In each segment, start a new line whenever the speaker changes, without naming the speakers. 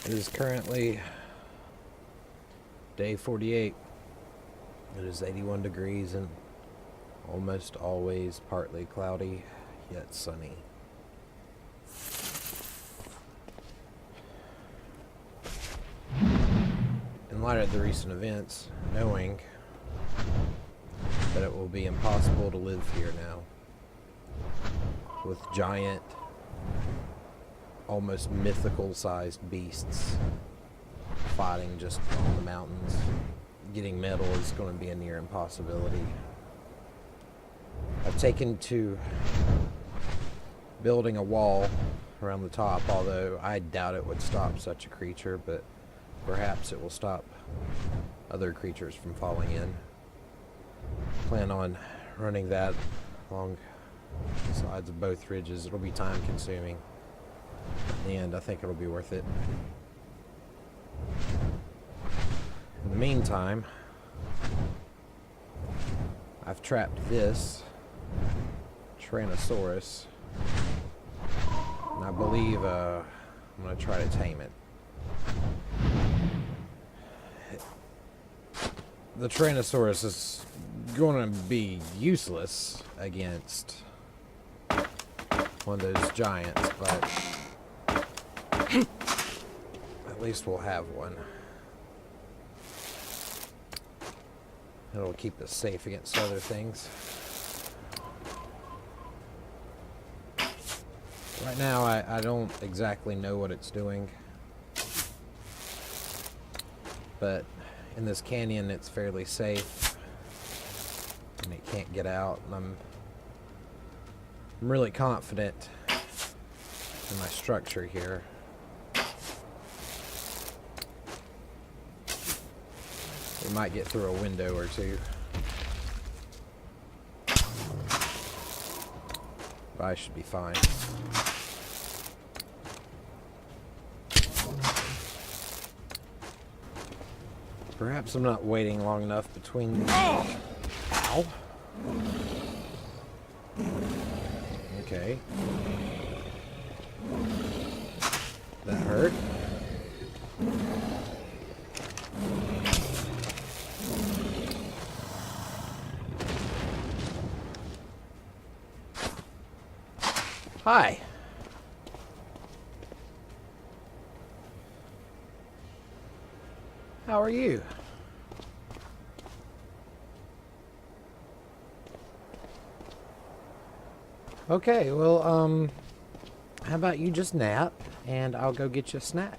It is currently day 48. It is 81 degrees and almost always partly cloudy, yet sunny. In light of the recent events, knowing that it will be impossible to live here now, with giant, almost mythical-sized beasts fighting just on the mountains. Getting metal is going to be a near impossibility. I've taken to building a wall around the top, although I doubt it would stop such a creature, but perhaps it will stop other creatures from falling in. Plan on running that along the sides of both ridges. It'll be time consuming. In the end, I think it'll be worth it. In the meantime, I've trapped this Tyrannosaurus, and I believe I'm going to try to tame it. The Tyrannosaurus is going to be useless against one of those giants, but at least we'll have one. It'll keep us safe against other things. Right now, I don't exactly know what it's doing, but in this canyon it's fairly safe and it can't get out, and I'm really confident in my structure here. We might get through a window or two, but I should be fine. Perhaps I'm not waiting long enough between the... Ow! Okay. That hurt. Hi. How are you? Okay, well, how about you just nap, and I'll go get you a snack.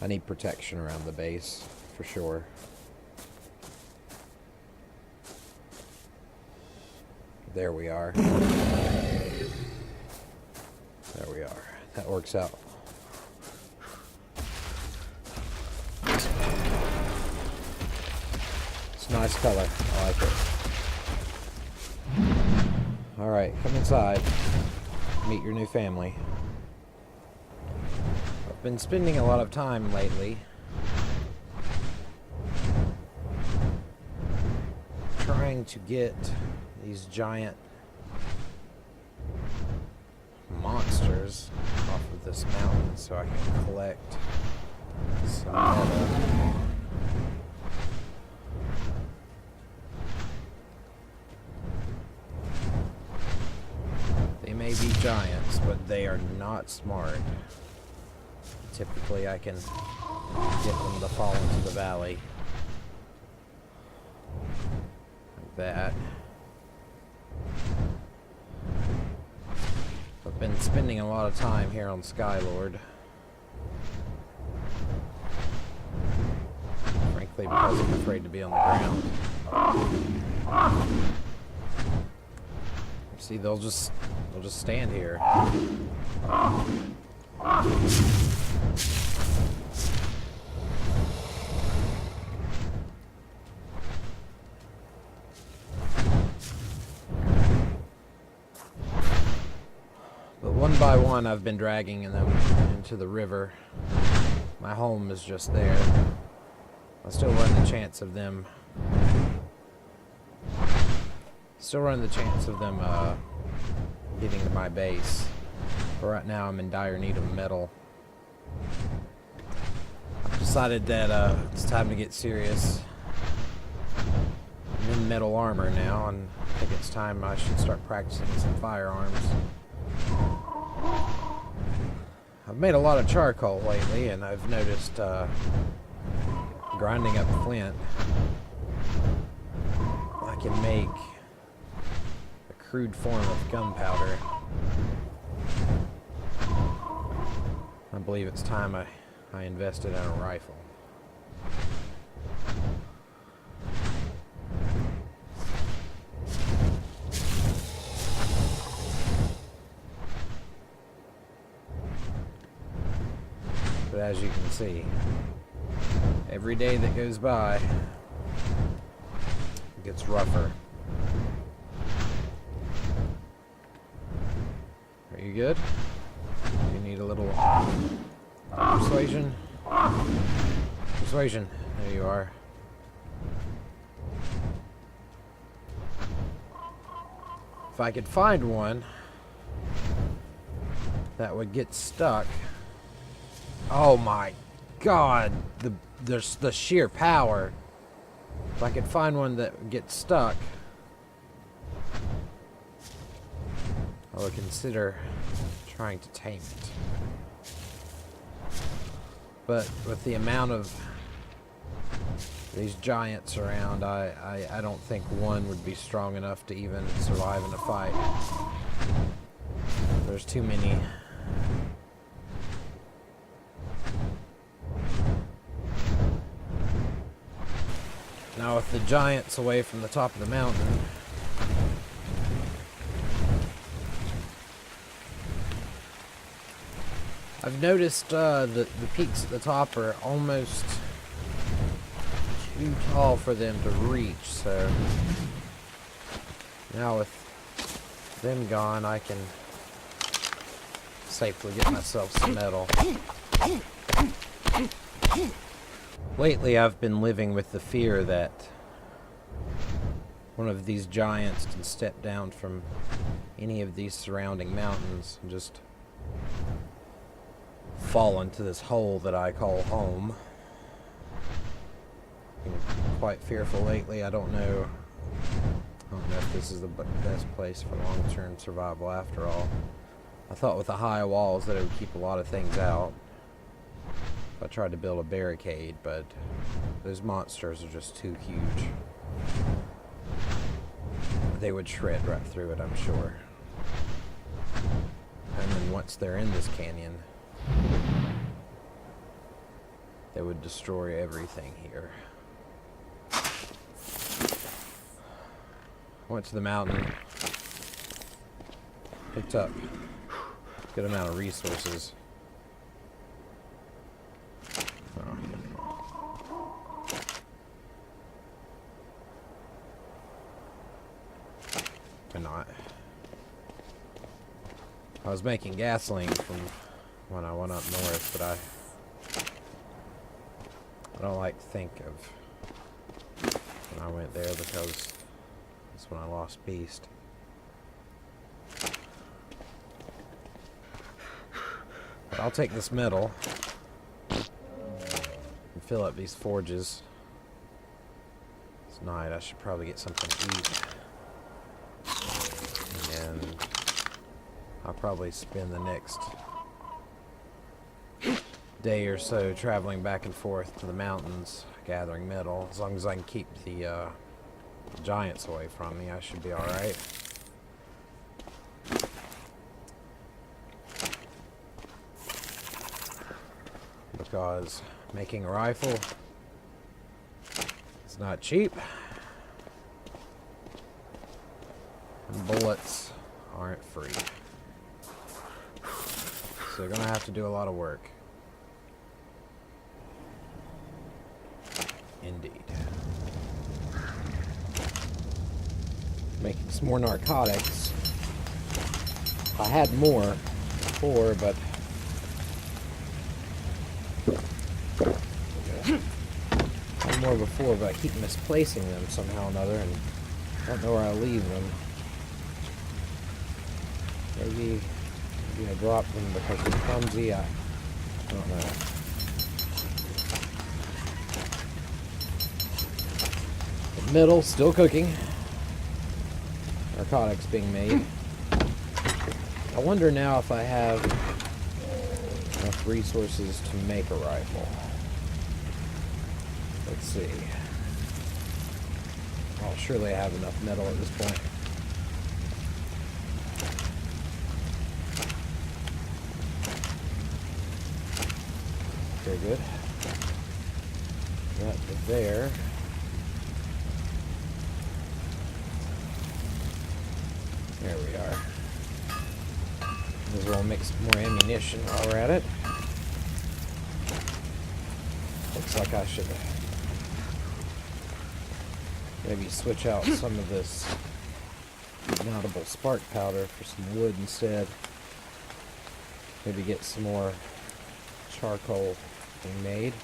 I need protection around the base, for sure. There we are. There we are. That works out. It's a nice color. I like it. Alright, come inside. Meet your new family. I've been spending a lot of time lately trying to get these giant monsters off of this mountain so I can collect some metal. They may be giants, but they are not smart. Typically I can get them to fall into the valley. Like that. I've been spending a lot of time here on Skylord. Frankly, because I'm afraid to be on the ground. See, they'll just stand here. But one by one, I've been dragging them into the river. My home is just there. I still run the chance of them. Getting to my base. But right now, I'm in dire need of metal. I've decided that it's time to get serious. I'm in metal armor now, and I think it's time I should start practicing some firearms. I've made a lot of charcoal lately, and I've noticed grinding up flint, I can make a crude form of gunpowder. I believe it's time I invested in a rifle. But as you can see, every day that goes by gets rougher. Are you good? You need a little persuasion? Persuasion. There you are. If I could find one that would get stuck. Oh my God, the sheer power. If I could find one that would get stuck, I would consider trying to tame it. But with the amount of these giants around, I don't think one would be strong enough to even survive in a fight. There's too many. Now with the giants away from the top of the mountain, I've noticed the peaks at the top are almost too tall for them to reach, so now with them gone, I can safely get myself some metal. Lately, I've been living with the fear that one of these giants can step down from any of these surrounding mountains and just fall into this hole that I call home. I'm quite fearful lately. I don't know if this is the best place for long-term survival after all. I thought with the high walls that it would keep a lot of things out. I tried to build a barricade, but those monsters are just too huge. They would shred right through it, I'm sure. And then once they're in this canyon, they would destroy everything here. I went to the mountain Picked up a good amount of resources. Oh. Or not. I was making gasoline from when I went up north, but I don't like to think of when I went there because that's when I lost Beast. But I'll take this metal and fill up these forges. It's night. I should probably get something to eat. And I'll probably spend the next day or so traveling back and forth to the mountains, gathering metal. As long as I can keep the giants away from me, I should be alright. Because making a rifle is not cheap. And bullets aren't free. So you're gonna have to do a lot of work. Indeed. Making some more narcotics. I had more before, but I keep misplacing them somehow or another, and I don't know where I leave them. Maybe I dropped them because they're clumsy. I don't know. The middle still cooking. Narcotics being made. I wonder now if I have enough resources to make a rifle. Let's see. I'll surely have enough metal at this point. Very good. That to there. There we are. Might as well mix more ammunition while we're at it. Looks like I should maybe switch out some of this ignitable spark powder for some wood instead. Maybe get some more charcoal being made.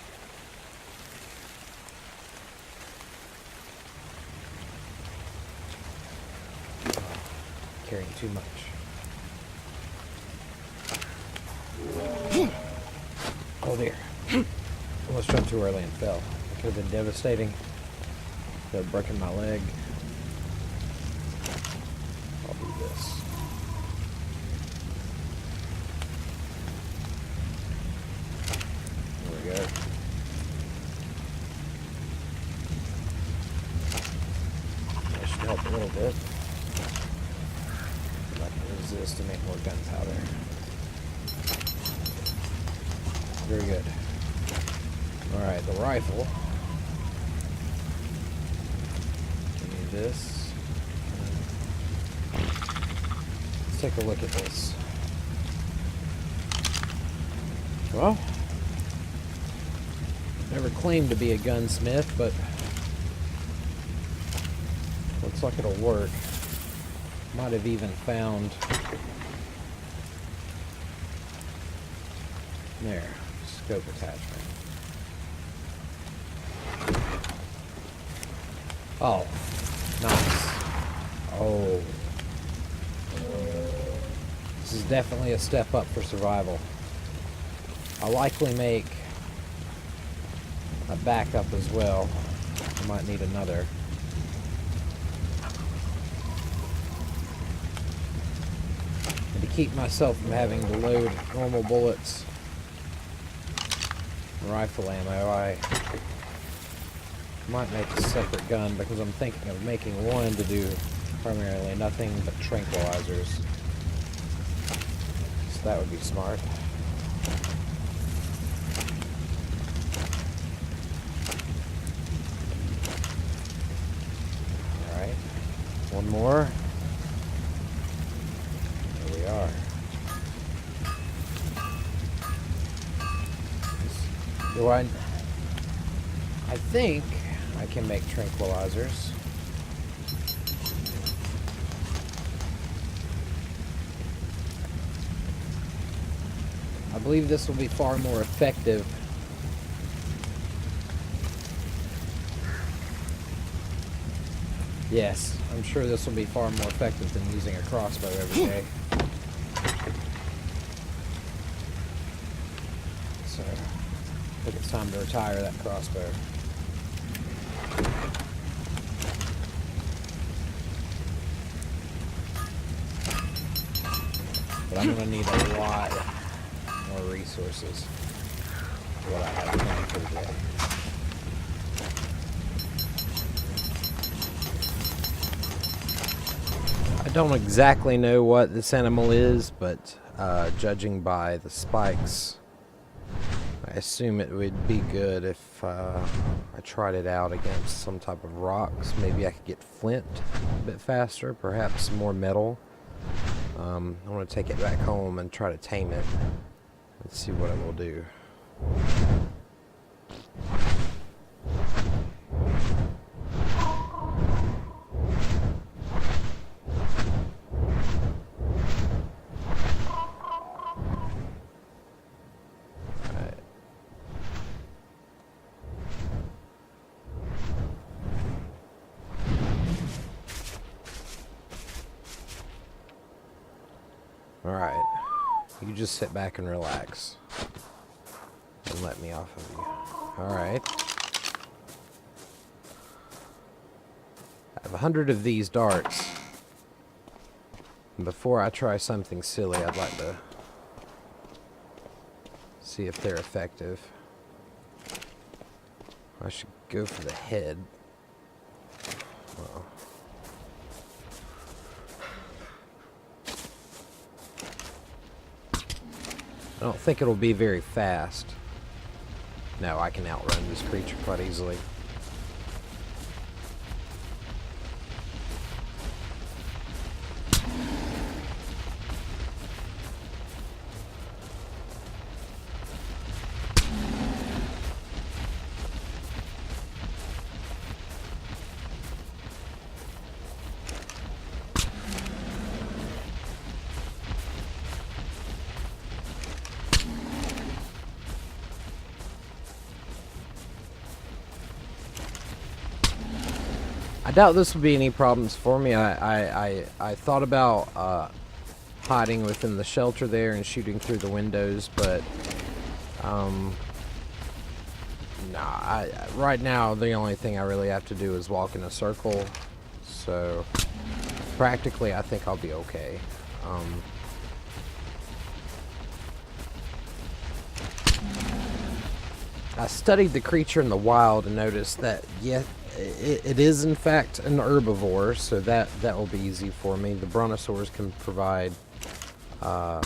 Carrying too much. Oh dear. Almost jumped too early and fell. It could have been devastating. Could have broken my leg. I'll do this. There we go. That should help a little bit. I can use this to make more gunpowder. Very good. Alright, the rifle. Give me this. Let's take a look at this. Well, never claimed to be a gunsmith, but looks like it'll work. Might have even found there, scope attachment. Oh, nice. Oh, this is definitely a step up for survival. I'll likely make a backup as well. I might need another. And to keep myself from having to load normal bullets and rifle ammo, I might make a separate gun because I'm thinking of making one to do primarily nothing but tranquilizers. So that would be smart. Alright, one more. There we Do I think I can make tranquilizers. I believe this will be far more effective. Yes, I'm sure this will be far more effective than using a crossbow every day. So, I think it's time to retire that crossbow. But I'm going to need a lot more resources for what I have planned for today. I don't exactly know what this animal is, but judging by the spikes, I assume it would be good if I tried it out against some type of rocks. Maybe I could get flint a bit faster, perhaps some more metal. I want to take it back home and try to tame it. Let's see what it will do. Alright, you just sit back and relax and let me off of you. Alright. I have 100 of these darts. And before I try something silly, I'd like to see if they're effective. I should go for the head. Uh-oh. I don't think it'll be very fast. No, I can outrun this creature quite easily. I doubt this will be any problems for me. I thought about hiding within the shelter there and shooting through the windows, but nah. Right now, the only thing I really have to do is walk in a circle. So practically, I think I'll be okay. I studied the creature in the wild and noticed that it is in fact an herbivore, so that will be easy for me. The Dinosaurs can provide an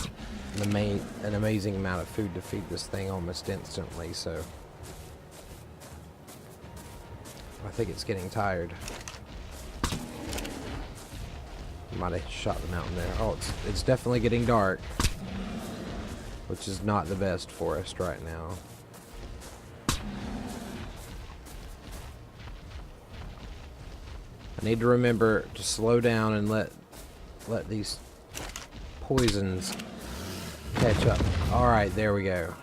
amazing amount of food to feed this thing almost instantly, so I think it's getting tired. Might have shot the mountain there. Oh, it's definitely getting dark, which is not the best for us right now. I need to remember to slow down and let these poisons catch up. Alright, there we go.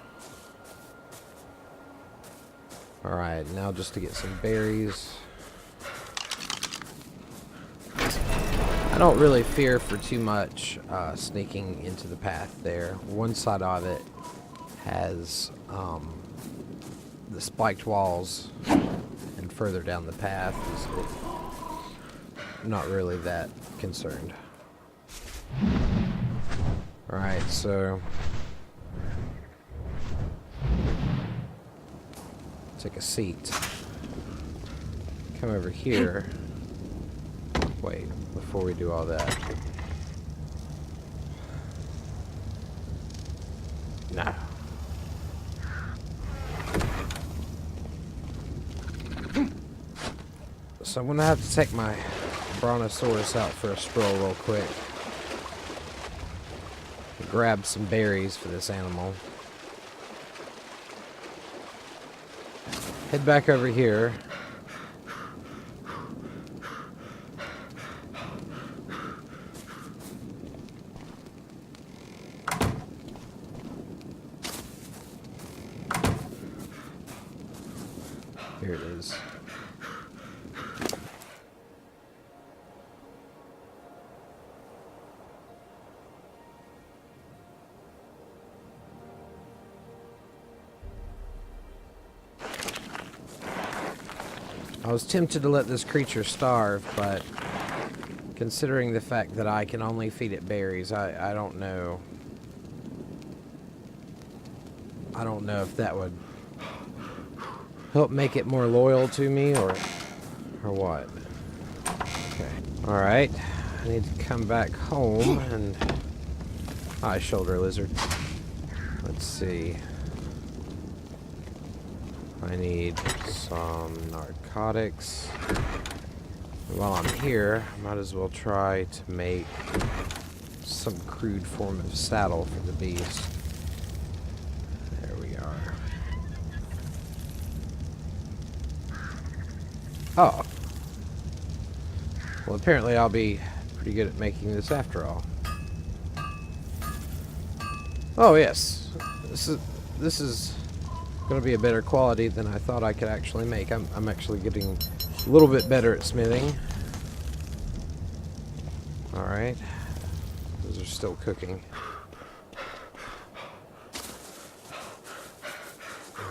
Alright, now just to get some berries. I don't really fear for too much sneaking into the path there. One side of it has the spiked walls, and further down the path is not really that concerned. Alright, so take a seat. Come over here. Wait, before we do all that. No. So I'm gonna have to take my Brontosaurus out for a stroll real quick. Grab some berries for this animal. head back over here. Here it is. I was tempted to let this creature starve, but considering the fact that I can only feed it berries, I don't know. I don't know if that would help make it more loyal to me or what. Okay. Alright. I need to come back home and... Hi, shoulder lizard. Let's see. I need some narcotics. While I'm here, I might as well try to make some crude form of saddle for the beast. There we are. Oh. Well, apparently I'll be pretty good at making this after all. Oh, yes. This is going to be a better quality than I thought I could actually make. I'm actually getting a little bit better at smithing. Alright. Those are still cooking.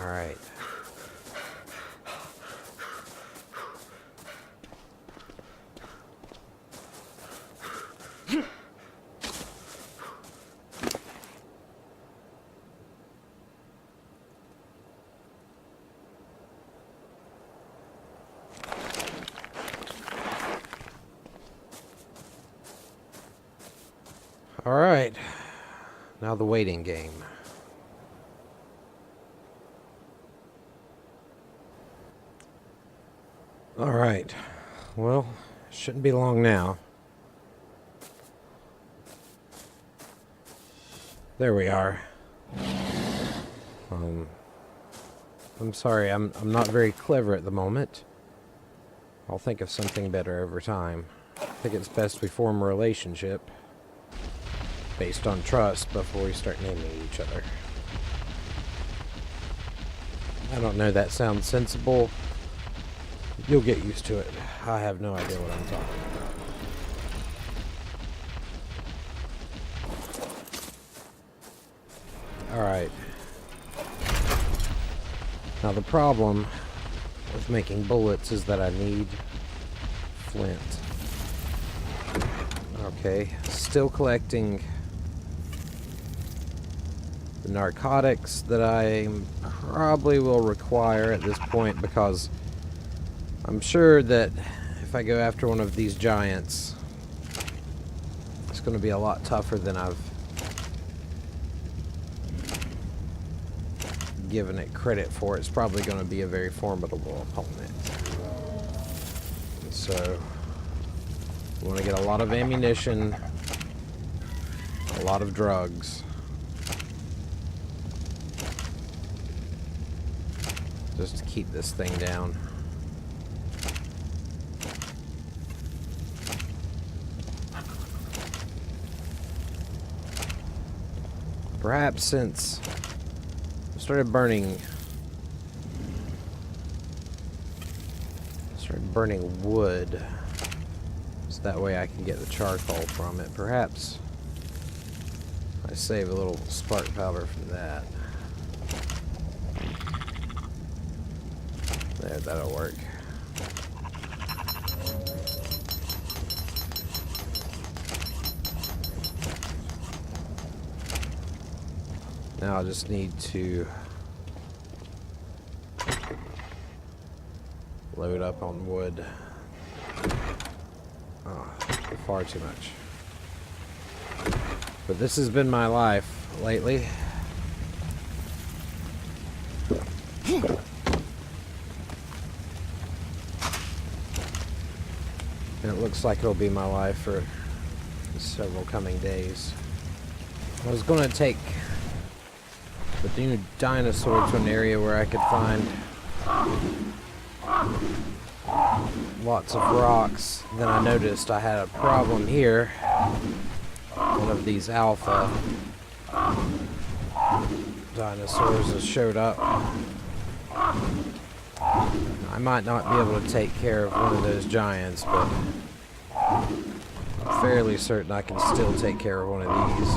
Alright. Alright, now the waiting game. Alright, well, shouldn't be long now. There we are. I'm sorry, I'm not very clever at the moment. I'll think of something better over time. I think it's best we form a relationship based on trust before we start naming each other. I don't know, that sounds sensible. You'll get used to it. I have no idea what I'm talking about. Alright. Now the problem with making bullets is that I need flint. Okay, still collecting the narcotics that I probably will require at this point, because I'm sure that if I go after one of these giants, it's going to be a lot tougher than I've given it credit for. It's probably going to be a very formidable opponent. So, we want to get a lot of ammunition, a lot of drugs. Just to keep this thing down. Perhaps since I started burning wood, so that way I can get the charcoal from it. Perhaps I save a little spark powder from that. There, that'll work. Now I just need to load up on wood. Oh, far too much. But this has been my life lately. And it looks like it'll be my life for several coming days. I was going to take the new dinosaur to an area where I could find Lots of rocks. Then I noticed I had a problem here. One of these alpha dinosaurs has showed up. I might not be able to take care of one of those giants, but I'm fairly certain I can still take care of one of these.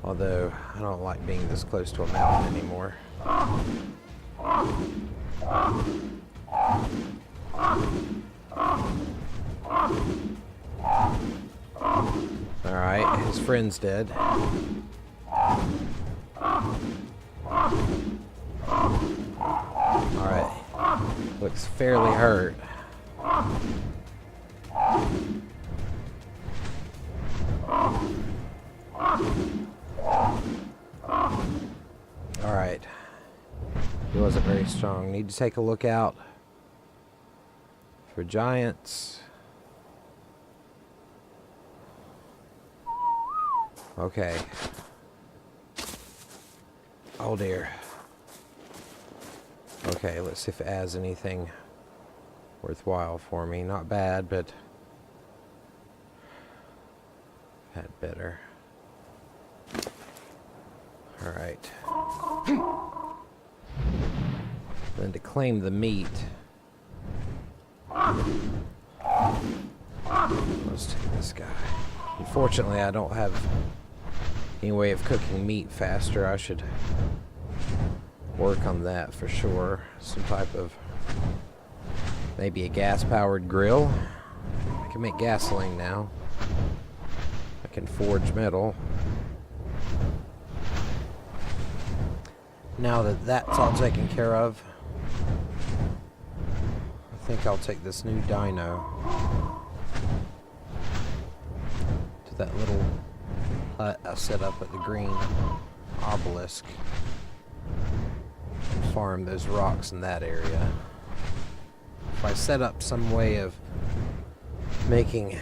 Although, I don't like being this close to a mountain anymore. Alright, his friend's dead. Alright, looks fairly hurt. Alright, he wasn't very strong. Need to take a look out for giants. Okay. Oh dear. Okay, let's see if it has anything worthwhile for me. Not bad, but had better. Alright. Then to claim the meat. Let's take this guy. Unfortunately, I don't have any way of cooking meat faster. I should work on that for sure. Some type of, maybe a gas-powered grill. I can make gasoline now. I can forge metal. Now that that's all taken care of, I think I'll take this new dino to that little hut I set up at the green obelisk and farm those rocks in that area. If I set up some way of making a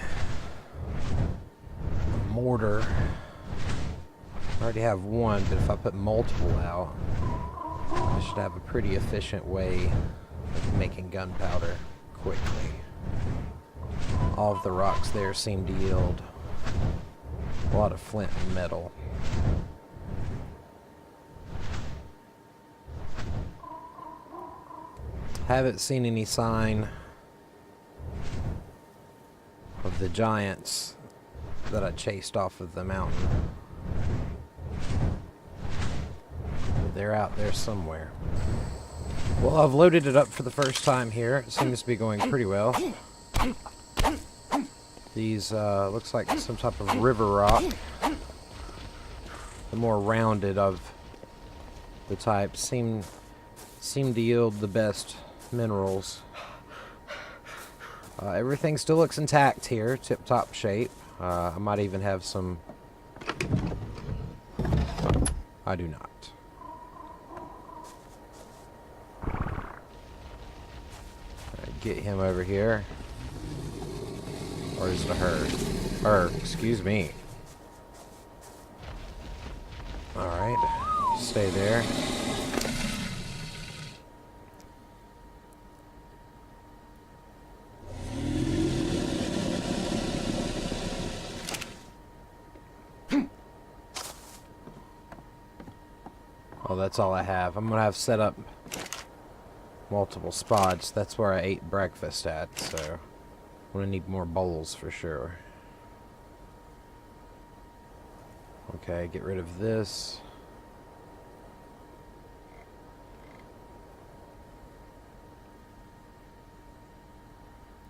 mortar, I already have one, but if I put multiple out, I should have a pretty efficient way of making gunpowder quickly. All of the rocks there seem to yield a lot of flint and metal. Haven't seen any sign of the giants that I chased off of the mountain. But they're out there somewhere. Well, I've loaded it up for the first time here. It seems to be going pretty well. These, looks like some type of river rock. The more rounded of the types seem to yield the best minerals. Everything still looks intact here, tip-top shape. I might even have some... I do not. Get him over here. Or is it a her? Her, excuse me. Alright, stay there. Oh, that's all I have. I'm gonna have set up multiple spots. That's where I ate breakfast at, so I'm gonna need more bowls for sure. Okay, get rid of this.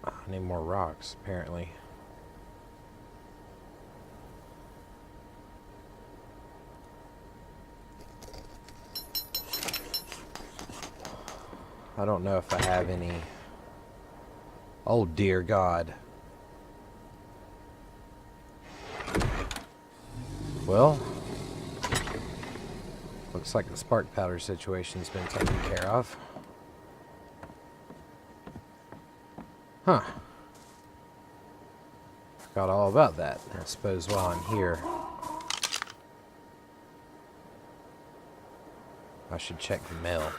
I need more rocks, apparently. I don't know if I have any. Oh dear God. Well, looks like the spark powder situation's been taken care of. Huh. Forgot all about that. I suppose while I'm here, I should check the mail.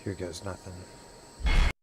Here goes nothing.